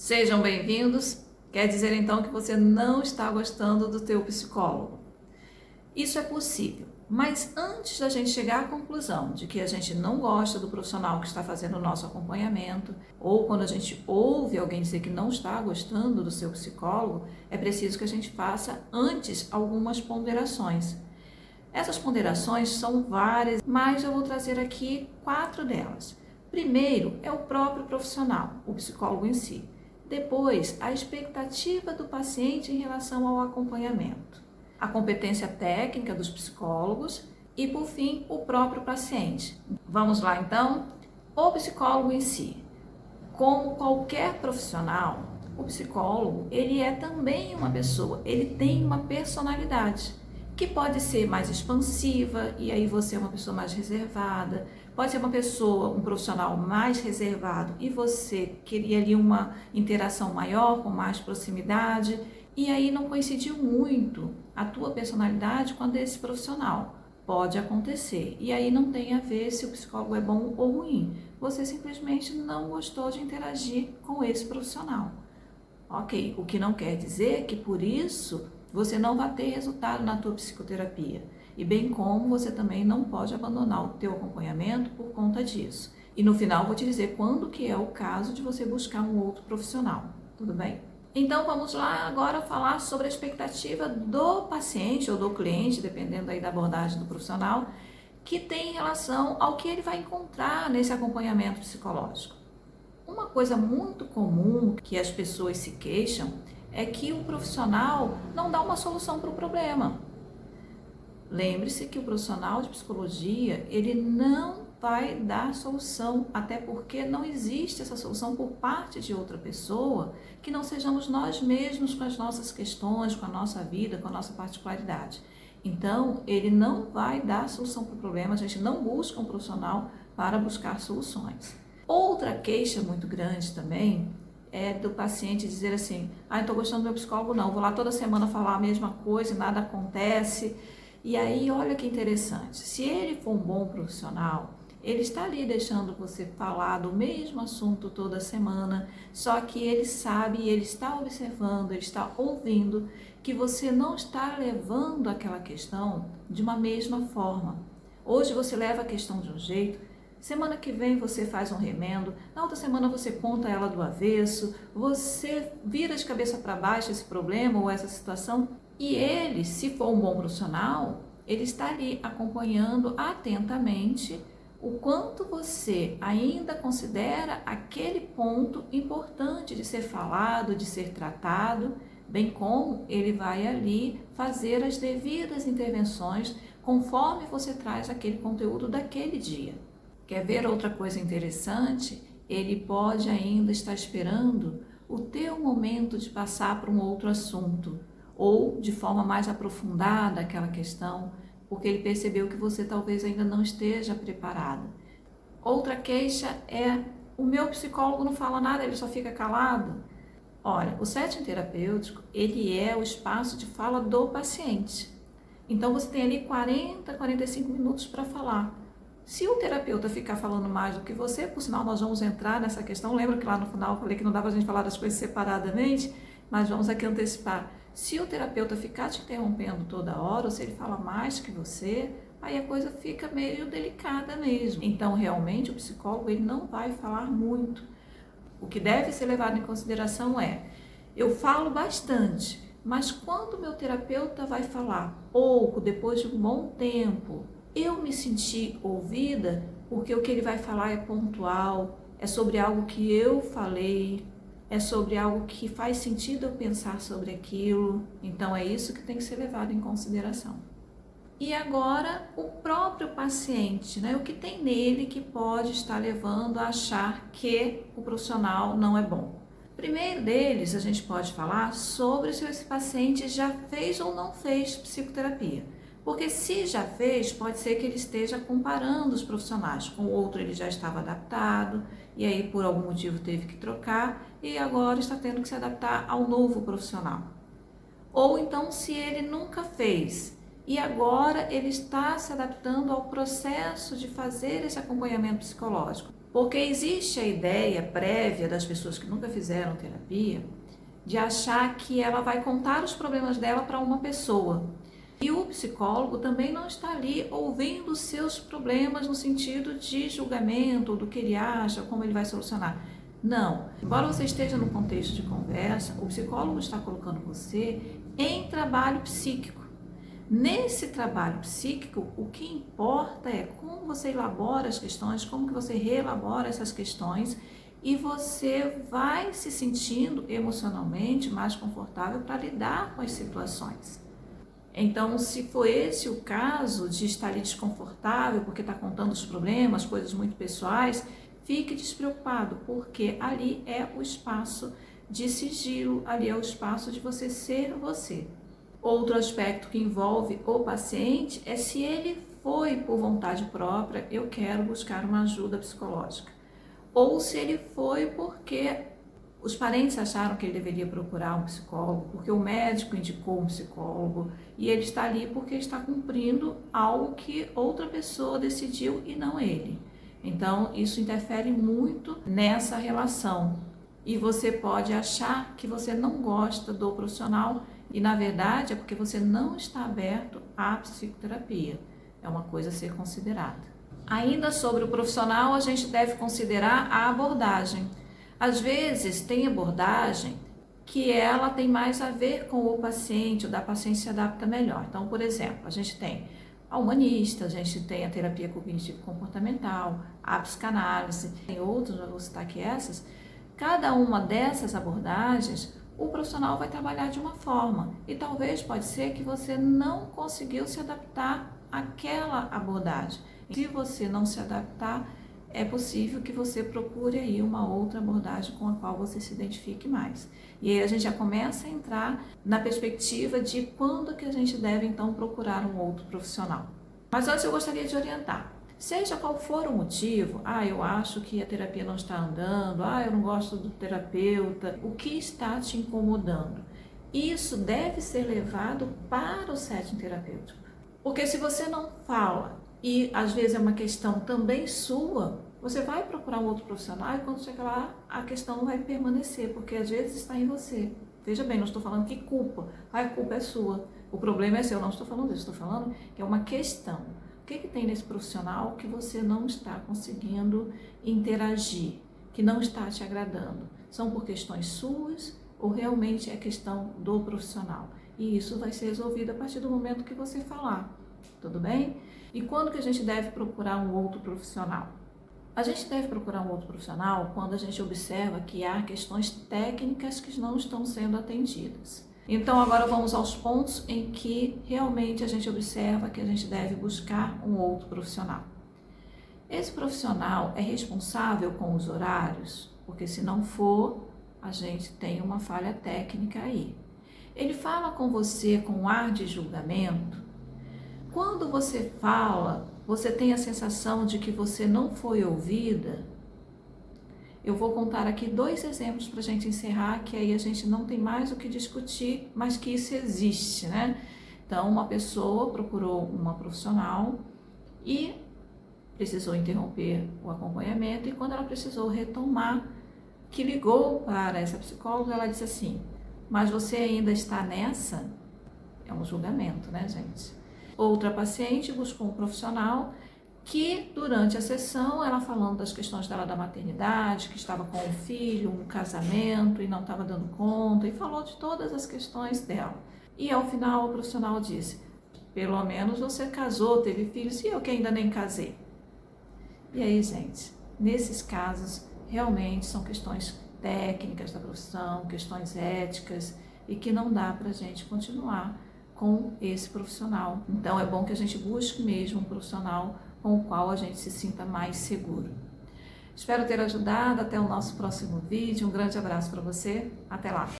Sejam bem-vindos. Quer dizer então que você não está gostando do teu psicólogo? Isso é possível, mas antes da gente chegar à conclusão de que a gente não gosta do profissional que está fazendo o nosso acompanhamento, ou quando a gente ouve alguém dizer que não está gostando do seu psicólogo, é preciso que a gente faça antes algumas ponderações. Essas ponderações são várias, mas eu vou trazer aqui 4 delas. Primeiro é o próprio profissional, o psicólogo em si. Depois, a expectativa do paciente em relação ao acompanhamento, a competência técnica dos psicólogos e, por fim, o próprio paciente. Vamos lá então? O psicólogo em si. Como qualquer profissional, o psicólogo, ele é também uma pessoa, ele tem uma personalidade, que pode ser mais expansiva, e aí você é uma pessoa mais reservada, pode ser uma pessoa, um profissional mais reservado, e você queria ali uma interação maior, com mais proximidade, e aí não coincidiu muito a tua personalidade com a desse profissional. Pode acontecer, e aí não tem a ver se o psicólogo é bom ou ruim, você simplesmente não gostou de interagir com esse profissional. Ok, o que não quer dizer que por isso você não vai ter resultado na tua psicoterapia. E bem como você também não pode abandonar o teu acompanhamento por conta disso. E no final vou te dizer quando que é o caso de você buscar um outro profissional, tudo bem? Então vamos lá agora falar sobre a expectativa do paciente ou do cliente, dependendo aí da abordagem do profissional, que tem em relação ao que ele vai encontrar nesse acompanhamento psicológico. Uma coisa muito comum que as pessoas se queixam é que o profissional não dá uma solução para o problema. Lembre-se que o profissional de psicologia, ele não vai dar solução, até porque não existe essa solução por parte de outra pessoa que não sejamos nós mesmos com as nossas questões, com a nossa vida, com a nossa particularidade. Então, ele não vai dar solução para o problema, a gente não busca um profissional para buscar soluções. Outra queixa muito grande também é do paciente dizer assim, não estou gostando do meu psicólogo não, vou lá toda semana falar a mesma coisa e nada acontece. E aí, olha que interessante, se ele for um bom profissional, ele está ali deixando você falar do mesmo assunto toda semana, só que ele sabe, ele está observando, ele está ouvindo que você não está levando aquela questão de uma mesma forma. Hoje você leva a questão de um jeito, semana que vem você faz um remendo, na outra semana você conta ela do avesso, você vira de cabeça para baixo esse problema ou essa situação e ele, se for um bom profissional, ele está ali acompanhando atentamente o quanto você ainda considera aquele ponto importante de ser falado, de ser tratado, bem como ele vai ali fazer as devidas intervenções conforme você traz aquele conteúdo daquele dia. Quer ver outra coisa interessante? Ele pode ainda estar esperando o teu momento de passar para um outro assunto ou de forma mais aprofundada aquela questão, porque ele percebeu que você talvez ainda não esteja preparada. Outra queixa é, o meu psicólogo não fala nada, ele só fica calado. Olha, o setting terapêutico, ele é o espaço de fala do paciente. Então você tem ali 40, 45 minutos para falar. Se o terapeuta ficar falando mais do que você, por sinal nós vamos entrar nessa questão, lembra que lá no final eu falei que não dá pra gente falar das coisas separadamente, mas vamos aqui antecipar. Se o terapeuta ficar te interrompendo toda hora, ou se ele fala mais que você, aí a coisa fica meio delicada mesmo. Então realmente o psicólogo ele não vai falar muito. O que deve ser levado em consideração é, eu falo bastante, mas quando o meu terapeuta vai falar pouco, depois de um bom tempo, eu me senti ouvida porque o que ele vai falar é pontual, é sobre algo que eu falei, é sobre algo que faz sentido eu pensar sobre aquilo. Então é isso que tem que ser levado em consideração. E agora o próprio paciente, né? O que tem nele que pode estar levando a achar que o profissional não é bom. Primeiro deles, a gente pode falar sobre se esse paciente já fez ou não fez psicoterapia. Porque se já fez, pode ser que ele esteja comparando os profissionais. Com o outro ele já estava adaptado, e aí por algum motivo teve que trocar, e agora está tendo que se adaptar ao novo profissional. Ou então se ele nunca fez, e agora ele está se adaptando ao processo de fazer esse acompanhamento psicológico. Porque existe a ideia prévia das pessoas que nunca fizeram terapia de achar que ela vai contar os problemas dela para uma pessoa. E o psicólogo também não está ali ouvindo os seus problemas no sentido de julgamento, do que ele acha, como ele vai solucionar. Não. Embora você esteja no contexto de conversa, o psicólogo está colocando você em trabalho psíquico. Nesse trabalho psíquico, o que importa é como você elabora as questões, como que você reelabora essas questões e você vai se sentindo emocionalmente mais confortável para lidar com as situações. Então, se for esse o caso de estar ali desconfortável porque está contando os problemas, coisas muito pessoais, fique despreocupado, porque ali é o espaço de sigilo, ali é o espaço de você ser você. Outro aspecto que envolve o paciente é se ele foi por vontade própria, eu quero buscar uma ajuda psicológica. Ou se ele foi porque os parentes acharam que ele deveria procurar um psicólogo, porque o médico indicou um psicólogo, e ele está ali porque está cumprindo algo que outra pessoa decidiu e não ele. Então, isso interfere muito nessa relação. E você pode achar que você não gosta do profissional e, na verdade, é porque você não está aberto à psicoterapia. É uma coisa a ser considerada. Ainda sobre o profissional, a gente deve considerar a abordagem. Às vezes, tem abordagem que ela tem mais a ver com o paciente, o da paciente se adapta melhor. Então, por exemplo, a gente tem a humanista, a gente tem a terapia cognitivo-comportamental, a psicanálise, tem outras, já vou citar aqui essas. Cada uma dessas abordagens, o profissional vai trabalhar de uma forma e talvez pode ser que você não conseguiu se adaptar àquela abordagem. Se você não se adaptar, é possível que você procure aí uma outra abordagem com a qual você se identifique mais. E aí a gente já começa a entrar na perspectiva de quando que a gente deve então procurar um outro profissional. Mas antes eu gostaria de orientar. Seja qual for o motivo, eu acho que a terapia não está andando, eu não gosto do terapeuta, o que está te incomodando? Isso deve ser levado para o setting terapêutico. Porque se você não fala, e às vezes é uma questão também sua, você vai procurar um outro profissional e quando chegar lá, a questão não vai permanecer, porque às vezes está em você. Veja bem, não estou falando que culpa, a culpa é sua, o problema é seu, não estou falando isso, estou falando que é uma questão. O que tem nesse profissional que você não está conseguindo interagir, que não está te agradando? São por questões suas ou realmente é questão do profissional? E isso vai ser resolvido a partir do momento que você falar, tudo bem? E quando que a gente deve procurar um outro profissional? A gente deve procurar um outro profissional quando a gente observa que há questões técnicas que não estão sendo atendidas. Então agora vamos aos pontos em que realmente a gente observa que a gente deve buscar um outro profissional. Esse profissional é responsável com os horários, porque se não for, a gente tem uma falha técnica aí. Ele fala com você com ar de julgamento. Quando você fala, você tem a sensação de que você não foi ouvida. Eu vou contar aqui 2 exemplos para a gente encerrar, que aí a gente não tem mais o que discutir, mas que isso existe, né? Então, uma pessoa procurou uma profissional e precisou interromper o acompanhamento, e quando ela precisou retomar, que ligou para essa psicóloga, ela disse assim: mas você ainda está nessa? É um julgamento, né, gente? Outra paciente buscou um profissional que durante a sessão, ela falando das questões dela da maternidade, que estava com um filho, um casamento e não estava dando conta, e falou de todas as questões dela. E ao final o profissional disse: pelo menos você casou, teve filhos, e eu que ainda nem casei. E aí, gente, nesses casos, realmente são questões técnicas da profissão, questões éticas, e que não dá para a gente continuar com esse profissional. Então é bom que a gente busque mesmo um profissional com o qual a gente se sinta mais seguro. Espero ter ajudado. Até o nosso próximo vídeo. Um grande abraço para você. Até lá!